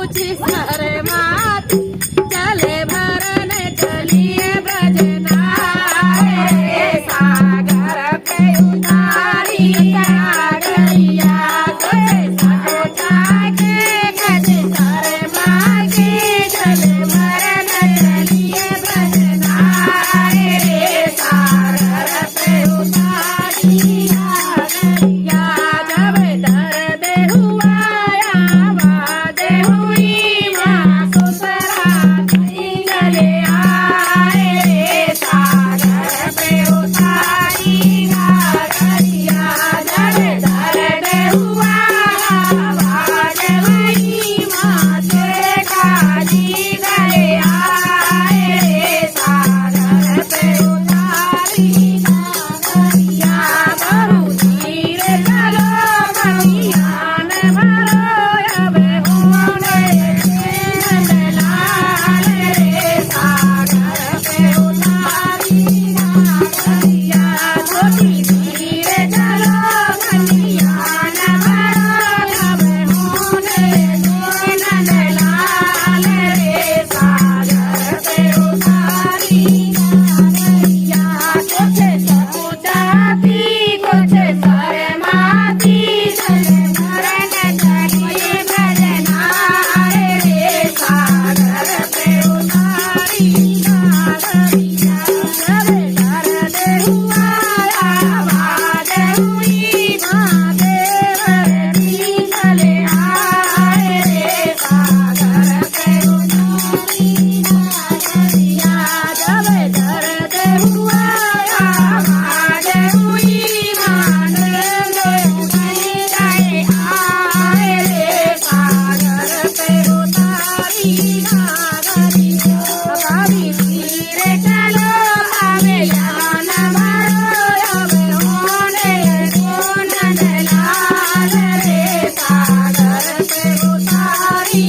ऊंची सर मात चले भरन चलिए ब्रजनारे सागर पे उतारी गैया सोचे सोचा के कद सर मागे चले भरन चलिए ब्रजनारे सागर पे उतारी गैया जब दर्द हुआ आवाज हुई माँ सुसरा कहीं गले आए सागर पे उतारी गैया जब दर्द हुआ आवाज हुई माँ से काजी गले आए सागर पे उतारी गैया बहु धीरे चलो भैयान भरो अब होने नंदलाल रे सागर पे उतारी गैया छोटी धीरे चलो भैयान भरो अब होने नंदलाल रे सागर पे उतारी गैया कुछ समुदाती कुछ सरमाती चले भरन चलिए भजनारे रे सागर पे उतारी गैया जब दर्द हुआ आवाज हुई माँ देवरी चले आए रे सागर पे उतारी गैया जब दर्द हुआ आवाज हुई माँ देवरी चले आए रे सागर पे उतारी गैया भाभी धीरे चलो भैयान भरो अब होने नंदलाल रे सागर पे उतारी